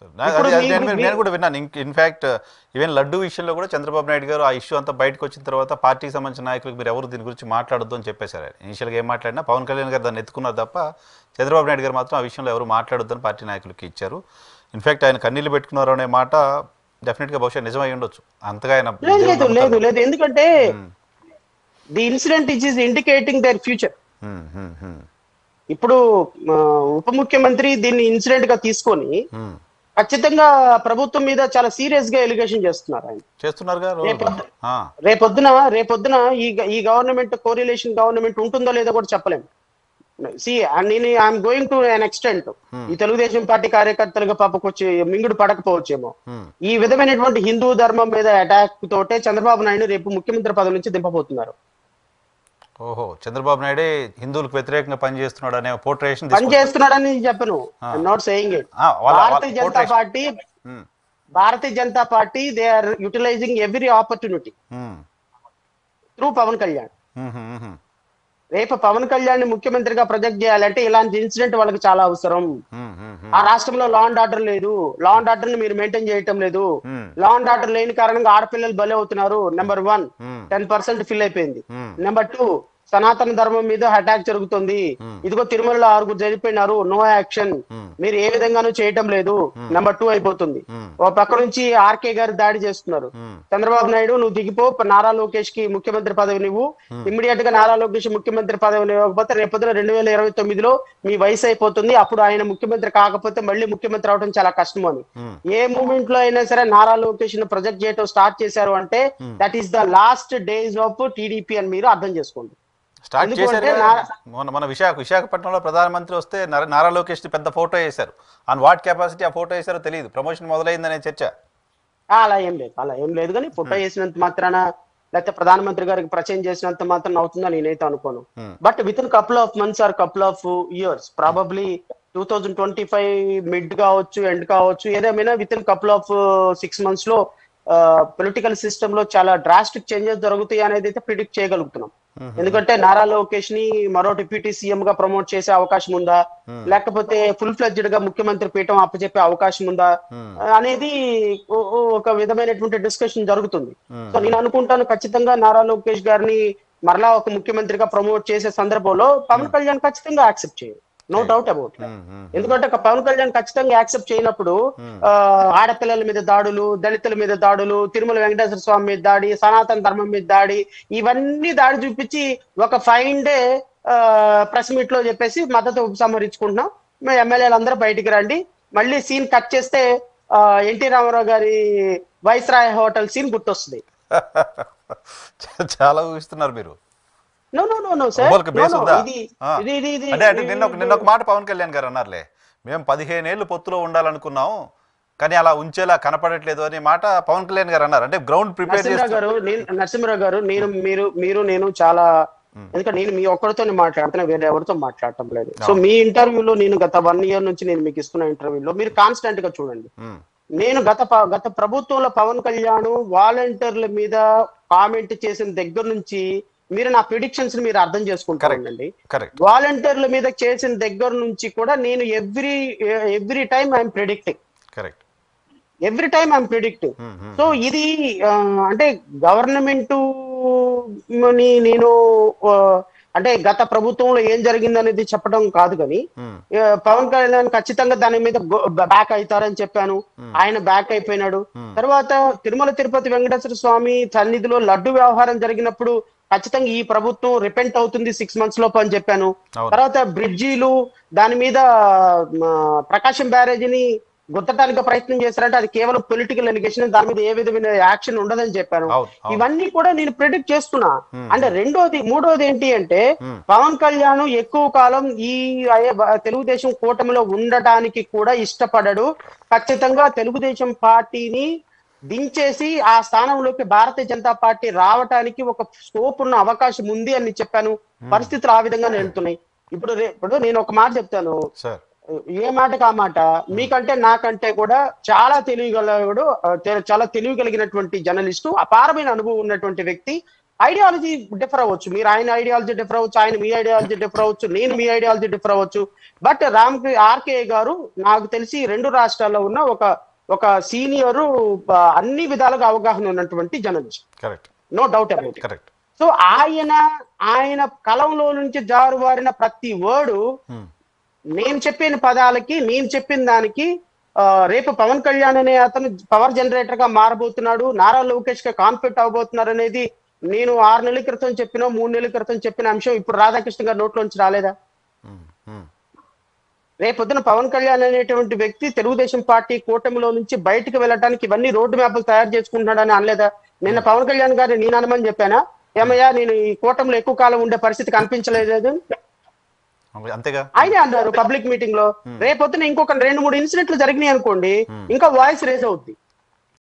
ఇప్పుడు నేను కూడా విన్నాను. ఇన్ఫాక్ట్ ఈవెన్ లడ్డు విషయంలో కూడా చంద్రబాబు నాయుడు గారు ఆ ఇష్యూ అంతా బయటకు వచ్చిన తర్వాత పార్టీకి సంబంధించిన నాయకులకు మీరు ఎవరు దీని గురించి మాట్లాడొద్దు అని చెప్పేశారు. ఇనిషియల్గా ఏం మాట్లాడినా పవన్ కళ్యాణ్ గారు దాన్ని ఎత్తుకున్నారు తప్ప చంద్రబాబు నాయుడు గారు మాత్రం ఆ విషయంలో ఎవరు మాట్లాడొద్దని పార్టీ నాయకులకి ఇచ్చారు. ఇన్ఫాక్ట్ ఆయన కన్నీళ్ళు పెట్టుకున్నారు అనే మాట డెఫినెట్గా బహుశా నిజమై ఉండొచ్చు. అంతగా ఆయన లేదు లేదు లేదు ఎందుకంటే the incident is indicating their future. ఇప్పుడు ఉప ముఖ్యమంత్రి దీన్ని ఇన్సిడెంట్ గా తీసుకొని ఖచ్చితంగా ప్రభుత్వం మీద చాలా సీరియస్ గా ఎలిగేషన్ చేస్తున్నారు ఆయన. రేపొద్దున ఈ గవర్నమెంట్ కోరిలేషన్ గవర్నమెంట్ ఉంటుందో లేదో కూడా చెప్పలేము. నేను I'm going to an extent, ఈ తెలుగుదేశం పార్టీ కార్యకర్తలుగా పాపకొచ్చి మింగుడు పడకపోవచ్చేమో. ఈ విధమైనటువంటి హిందూ ధర్మం మీద అటాక్ తోటే చంద్రబాబు నాయుడు రేపు ముఖ్యమంత్రి పదవి నుంచి దింపబోతున్నారు. ఓహో, చంద్రబాబు నాయుడే హిందువులకు వ్యతిరేకంగా పనిచేస్తున్నాడు అనే పోర్ట్రేషన్ పనిచేస్తున్నాడని చెప్పను. I'm not saying it. Bharatiya Janata Party they are utilizing every opportunity through Pawan Kalyan. రేపు పవన్ కళ్యాణ్ ని ముఖ్యమంత్రిగా ప్రొజెక్ట్ చేయాలంటే ఇలాంటి ఇన్సిడెంట్ వాళ్ళకి చాలా అవసరం. ఆ రాష్ట్రంలో లా అండ్ ఆర్డర్ లేదు, లా అండ్ ఆర్డర్ ని మీరు మెయింటైన్ చేయటం లేదు. లా అండ్ ఆర్డర్ లేని కారణంగా ఆడపిల్లలు బలి అవుతున్నారు. నెంబర్ 1 10% ఫిల్ అయిపోయింది. నెంబర్ 2 సనాతన ధర్మం మీద అటాక్ జరుగుతుంది. ఇదిగో తిరుమలలో 6 చనిపోయినారు, నో యాక్షన్, మీరు ఏ విధంగానూ చేయటం లేదు. నెంబర్ 2 అయిపోతుంది. ఓ పక్క నుంచి ఆర్కే గారు దాడి చేస్తున్నారు. చంద్రబాబు నాయుడు నువ్వు దిగిపో, నారా లోకేష్ కి ముఖ్యమంత్రి పదవి నువ్వు ఇమ్మీడియట్ గా నారా లోకేష్ ముఖ్యమంత్రి పదవి ఇవ్వకపోతే రేపొద్దున 2029లో మీ వయసు అయిపోతుంది. అప్పుడు ఆయన ముఖ్యమంత్రి కాకపోతే మళ్ళీ ముఖ్యమంత్రి అవడం చాలా కష్టం అని. ఏ మూమెంట్ లో అయినా సరే నారా లోకేష్ ను ప్రొజెక్ట్ చేయడం స్టార్ట్ చేశారు అంటే that is the last days of TDP అని మీరు అర్థం చేసుకోండి. స్టార్ట్ చేశారు. మన విశాఖపట్నంలో ప్రధానమంత్రి వస్తే నారా లోకేష్ పెద్ద ఫోటో వేశారు. ఆన్ వాట్ కెపాసిటీ ఆ ఫోటో వేశారో తెలియదు. ప్రమోషన్ మొదలైందనే చర్చ. అలా ఏం లేదు కానీ ఫోటో వేసినంత మాత్రాన లేకపోతే ప్రధానమంత్రి గారికి పరిచయం చేసినంత మాత్రం అవుతుందని నేనైతే అనుకోను. But with in couple of months or couple of years, probably 2025 mid కావచ్చు, ఎండ్ కావచ్చు, ఏదేమైనా with in couple of 6 months లో పొలిటికల్ సిస్టమ్ లో చాలా డ్రాస్టిక్ చేంజెస్ జరుగుతాయి అనేది అయితే ప్రిడిక్ట్ చేయగలుగుతున్నాం. ఎందుకంటే నారా లోకేష్ ని మరో డిప్యూటీ సీఎం గా ప్రమోట్ చేసే అవకాశం ఉందా, లేకపోతే ఫుల్ ఫ్లెడ్జ్డ్ గా ముఖ్యమంత్రి పీఠం అప్పచెప్పే అవకాశం ఉందా అనేది ఒక విధమైనటువంటి డిస్కషన్ జరుగుతుంది. సో నేను అనుకుంటాను ఖచ్చితంగా నారా లోకేష్ గారిని మరలా ఒక ముఖ్యమంత్రిగా ప్రమోట్ చేసే సందర్భంలో పవన్ కళ్యాణ్ ఖచ్చితంగా యాక్సెప్ట్ చేయరు. No doubt about. ఎందుకంటే పవన్ కళ్యాణ్ ఖచ్చితంగా యాక్సెప్ట్ చేయనప్పుడు ఆడపిల్లల మీద దాడులు, దళితుల మీద దాడులు, తిరుమల వెంకటేశ్వర స్వామి మీద దాడి, సనాతన ధర్మం మీద దాడి, ఇవన్నీ దాడి చూపించి ఒక 5 day ప్రెస్ మీట్ లో చెప్పేసి మద్దతు ఉపసంహరించుకుంటున్నాం, మేము ఎమ్మెల్యేలు అందరూ బయటికి రండి. మళ్ళీ సీన్ కట్ చేస్తే ఎన్టీ రామారావు గారి వైస్రాయ్ హోటల్ సీన్ గుర్తొస్తుంది. చాలా ఊహిస్తున్నారు మీరు. నిన్న ఒక మాట పవన్ కళ్యాణ్ గారు అన్నారులే, మేము 15 ఏళ్ళు పొత్తులో ఉండాలనుకున్నాం కానీ అలా ఉంచేలా కనపడట్లేదు అనే మాట పవన్ కళ్యాణ్ గారు అన్నారు. అంటే గ్రౌండ్ ప్రిపేర్ నరసింహరావు గారు నేను చాలా, ఎందుకంటే నేను మీ ఒక్కరితో మాట్లాడుతున్నా, వేరే ఎవరితో మాట్లాడటం లేదు. సో మీ ఇంటర్వ్యూలో నేను గత 1 year నుంచి నేను మీకు ఇస్తున్న ఇంటర్వ్యూలో మీరు కాన్స్టెంట్ గా చూడండి. నేను గత ప్రభుత్వంలో పవన్ కళ్యాణ్ వాలంటీర్ల మీద కామెంట్ చేసిన దగ్గర నుంచి మీరు నా ప్రిడిక్షన్స్ ని మీరు అర్థం చేసుకుంటారండి. వాలంటీర్ల మీద చేసిన దగ్గర నుంచి కూడా నేను every time I'm predicting. So ఇది అంటే గవర్నమెంట్ నేను అంటే గత ప్రభుత్వంలో ఏం జరిగింది అనేది చెప్పడం కాదు కానీ పవన్ కళ్యాణ్ ఖచ్చితంగా దాని మీద బ్యాక్ అవుతారని చెప్పాను. ఆయన బ్యాక్ అయిపోయినాడు. తర్వాత తిరుమల తిరుపతి వెంకటేశ్వర స్వామి సన్నిధిలో లడ్డు వ్యవహారం జరిగినప్పుడు ఖచ్చితంగా ఈ ప్రభుత్వం రిపెంట్ అవుతుంది 6 months లోపు అని చెప్పాను. తర్వాత బ్రిడ్జీలు దాని మీద ప్రకాశం బ్యారేజీని గుర్తడానికి ప్రయత్నం చేశారంటే అది కేవలం పొలిటికల్ ఎలిగేషన్, దాని మీద ఏ విధమైన యాక్షన్ ఉండదని చెప్పాను. ఇవన్నీ కూడా నేను ప్రిడిక్ట్ చేస్తున్నా. అంటే మూడోది ఏంటి అంటే పవన్ కళ్యాణ్ ఎక్కువ కాలం ఈ తెలుగుదేశం కూటమిలో ఉండటానికి కూడా ఇష్టపడడు. ఖచ్చితంగా తెలుగుదేశం పార్టీని దించేసి ఆ స్థానంలోకి భారతీయ జనతా పార్టీ రావటానికి ఒక స్కోప్ ఉన్న అవకాశం ఉంది అని చెప్పాను. పరిస్థితులు ఆ విధంగా వెళ్తున్నాయి. ఇప్పుడు నేను ఒక మాట చెప్తాను, ఏ మాటకు ఆ మాట. మీకంటే నాకంటే కూడా చాలా తెలివి కలిగినటువంటి జర్నలిస్టు, అపారమైన అనుభవం ఉన్నటువంటి వ్యక్తి, ఐడియాలజీ డిఫర్ అవ్వచ్చు, మీరు ఆయన ఐడియాలజీ డిఫర్ అవ్వచ్చు, ఆయన మీ ఐడియాలజీ డిఫర్ అవ్వచ్చు, నేను మీ ఐడియాలజీ డిఫర్ అవ్వచ్చు. బట్ ఆర్కే గారు నాకు తెలిసి 2 రాష్ట్రాల్లో ఉన్న ఒక సీనియరు, అన్ని విధాలుగా అవగాహన ఉన్నటువంటి journalist, correct, no doubt about it. Correct. So ఆయన కలంలో నుంచి జారువారిన ప్రతి వర్డు, నేను చెప్పిన పదాలకి, నేను చెప్పిన దానికి, రేపు పవన్ కళ్యాణ్ అనే అతను పవర్ జనరేటర్ గా మారబోతున్నాడు, నారా లోకేష్ గా కాన్ఫిట్ అవబోతున్నారు అనేది నేను 6 నెలల క్రితం చెప్పిన, 3 నెలల క్రితం చెప్పిన అంశం ఇప్పుడు రాధాకృష్ణ గారి నోట్లోంచి రాలేదా? రేపొద్దున పవన్ కళ్యాణ్ అనేటువంటి వ్యక్తి తెలుగుదేశం పార్టీ కూటమిలో నుంచి బయటకు వెళ్ళడానికి ఇవన్నీ రోడ్డు మ్యాప్లు తయారు చేసుకుంటున్నాడని అనలేదా? నిన్న పవన్ కళ్యాణ్ గారిని నేను అనమని చెప్పానా, ఏమయ్యా నేను ఈ కూటమిలో ఎక్కువ కాలం ఉండే పరిస్థితి కనిపించలేదు అంతేగా ఆయనే అన్నారు పబ్లిక్ మీటింగ్ లో. రేపొద్దున ఇంకొక 2-3 ఇన్సిడెంట్లు జరిగినాయి అనుకోండి, ఇంకా వాయిస్ రేజ్ అవుద్ది.